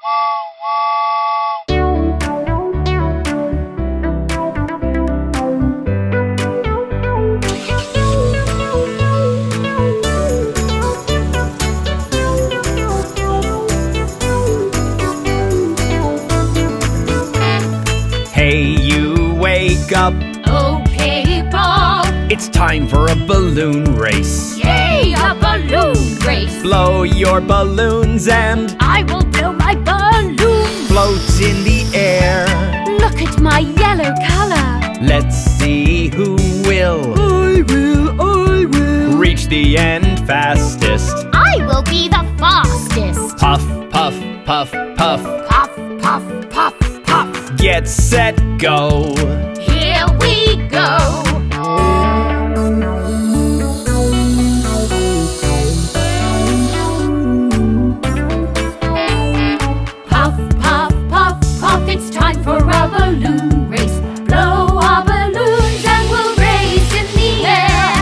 Hey, you wake up. Okay, Bob. It's time for a balloon race. Yay, a balloon race. Blow your balloons and I will blow my balloon. float in the air. Look at my yellow color. Let's see who will I will reach the end fastest. I will be the fastest. Puff, puff, puff, puff. Puff, puff, puff, puff. Get set, go. Here we go. Puff, puff, puff, puff. It's time for a balloon race. Blow our balloons and we'll race in the air.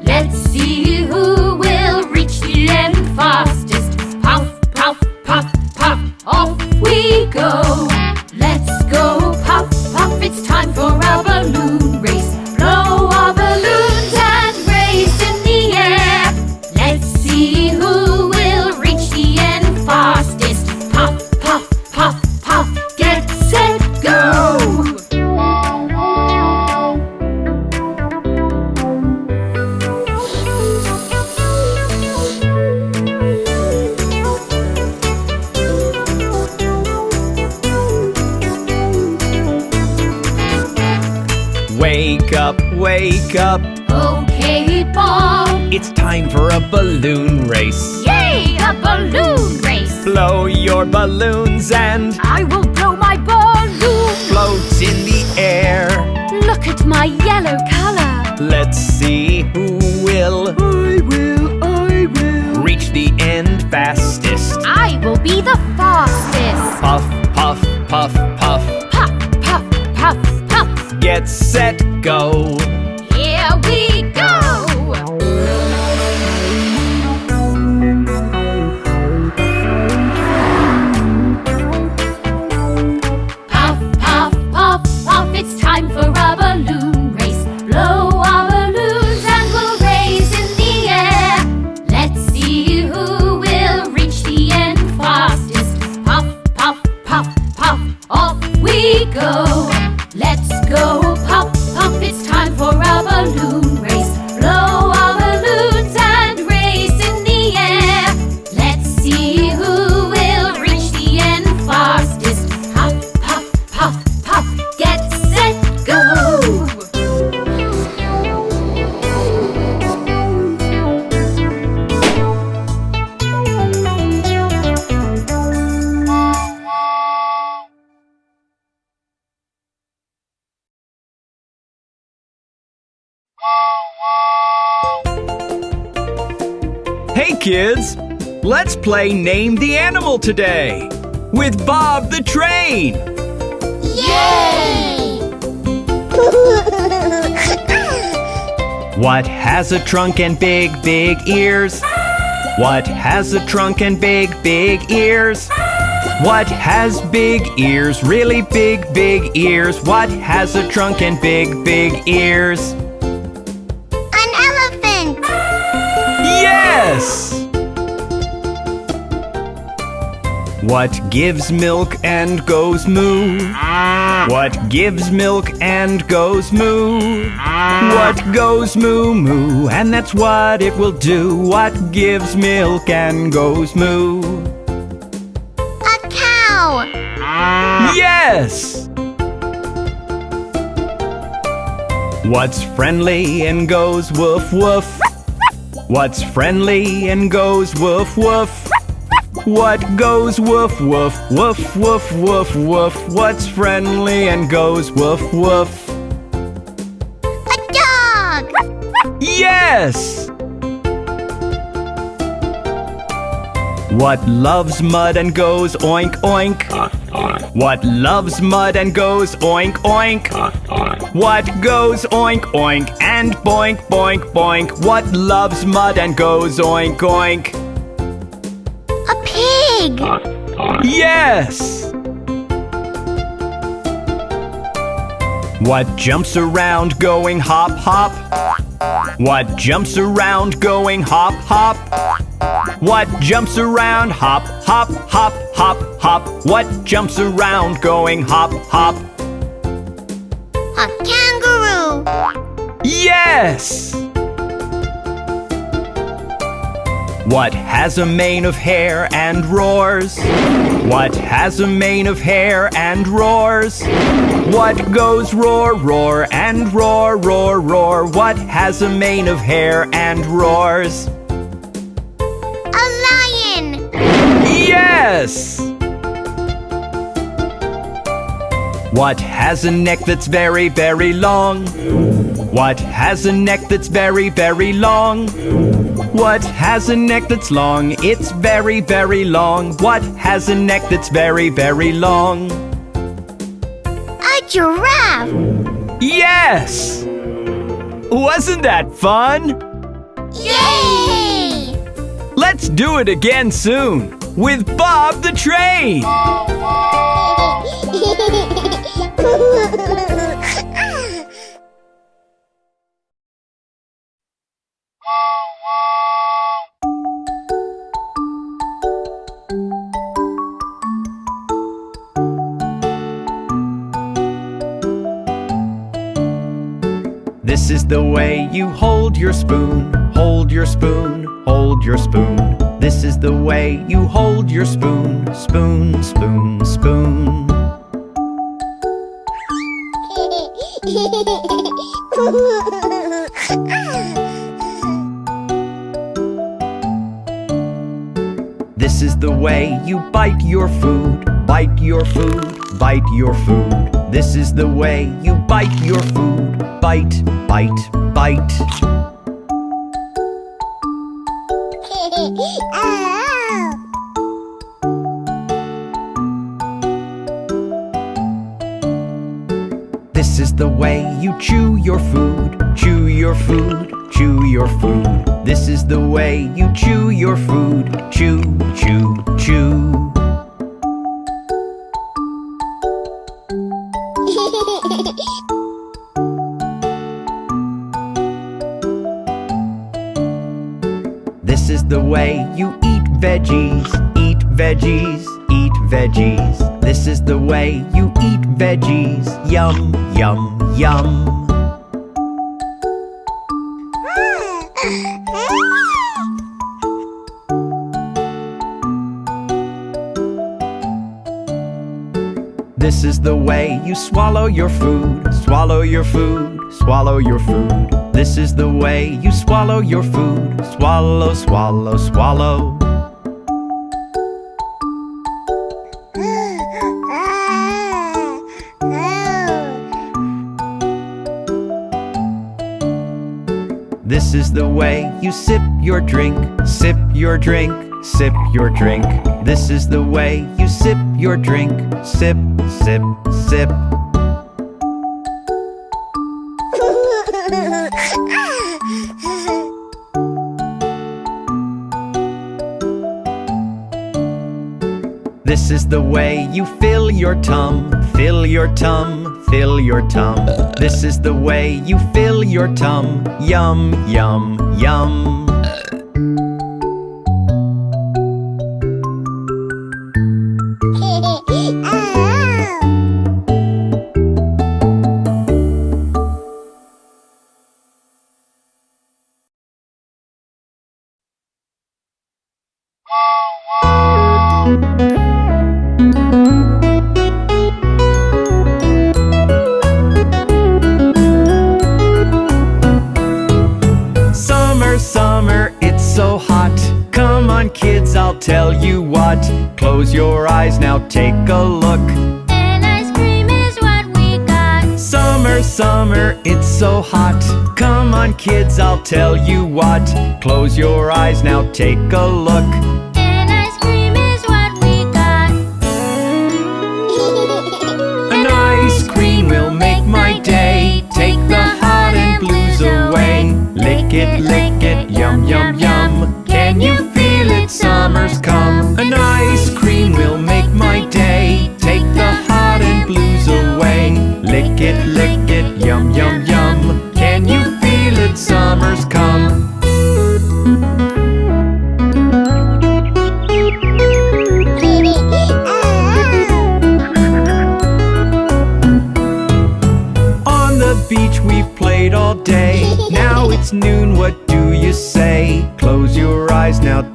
Let's see who will reach the end fastest. Puff, puff, puff, puff. Off we go. Let's go, puff, puff. It's time for a balloon race. Blow our balloons and race in the air. Let's see who will reach the end fastest. Puff, puff, puff, puff. Get set, go. Wake up, wake up. Okay, Bob. It's time for a balloon race. Yay, a balloon race. Blow your balloons and I will blow my balloon. float in the air. Look at my yellow color. Let's see who will I will reach the end fastest. I will be the fastest. Puff, puff, puff, puff. Puff, puff, puff, puff. Get set, go. Here we go. Puff, puff, puff, puff. It's time for a balloon race. Blow our balloons and we'll race in the air. Let's see who will reach the end fastest. Puff, puff, puff, puff. Off we go. Let's go, puff, puff. It's time for a balloon race. Blow our balloons and race in the air. Let's see who will reach the end fastest. Puff, puff, puff, puff. Get set, go. Hey kids, let's play Name the Animal today with Bob the Train. Yay! What has a trunk and big, big ears? What has a trunk and big, big ears? What has big ears, really big, big ears? What has a trunk and big, big ears? An elephant! Yes! What gives milk and goes moo? What gives milk and goes moo? What goes moo moo, and that's what it will do. What gives milk and goes moo? A cow! Yes! What's friendly and goes woof woof? What's friendly and goes woof woof? What goes woof woof, woof woof woof woof? What's friendly and goes woof woof? A dog! Yes! What loves mud and goes oink oink? What loves mud and goes oink oink? What goes oink oink and boink boink boink? What loves mud and goes oink oink? A pig! Yes! What jumps around going hop, hop? What jumps around going hop, hop? What jumps around hop, hop, hop, hop, hop? What jumps around going hop, hop? A kangaroo! Yes! What has a mane of hair and roars? What has a mane of hair and roars? What goes roar, roar, and roar, roar, roar? What has a mane of hair and roars? A lion! Yes! What has a neck that's very, very long? What has a neck that's very, very long? What has a neck that's long? It's very, very long. What has a neck that's very, very long? A giraffe! Yes! Wasn't that fun? Yay! Let's do it again soon with Bob the Train! This is the way you hold your spoon, hold your spoon, hold your spoon. This is the way you hold your spoon, spoon, spoon, spoon. This is the way you bite your food, bite your food, bite your food. This is the way you bite your food, bite, bite, bite. This is the way you chew your food, chew your food, chew your food. This is the way you chew your food, chew, chew, chew. This is the way you eat veggies, eat veggies, eat veggies. This is the way you eat veggies, yum, yum, yum. This is the way you swallow your food, swallow your food, swallow your food. This is the way you swallow your food, swallow, swallow, swallow. This is the way you sip your drink, sip your drink, sip your drink. This is the way you sip your drink, sip, sip, sip. This is the way you fill your tum, fill your tum, fill your tum. This is the way you fill your tum, yum, yum, yum. Summer, it's so hot. Come on, kids, I'll tell you what. Close your eyes now, take a look. And ice cream is what we got. Summer, it's so hot. Come on, kids, I'll tell you what. Close your eyes now, take a look. And ice cream is what we got. An ice cream will make my day. Take the hot and blues away. Lick it, yum, yum, yum. Can you feel it? Summer's come. An ice cream will make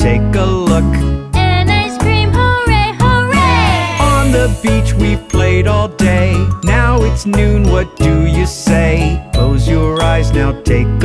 take a look. An ice cream, hooray, hooray! On the beach we've played all day. Now it's noon, what do you say? Close your eyes, now take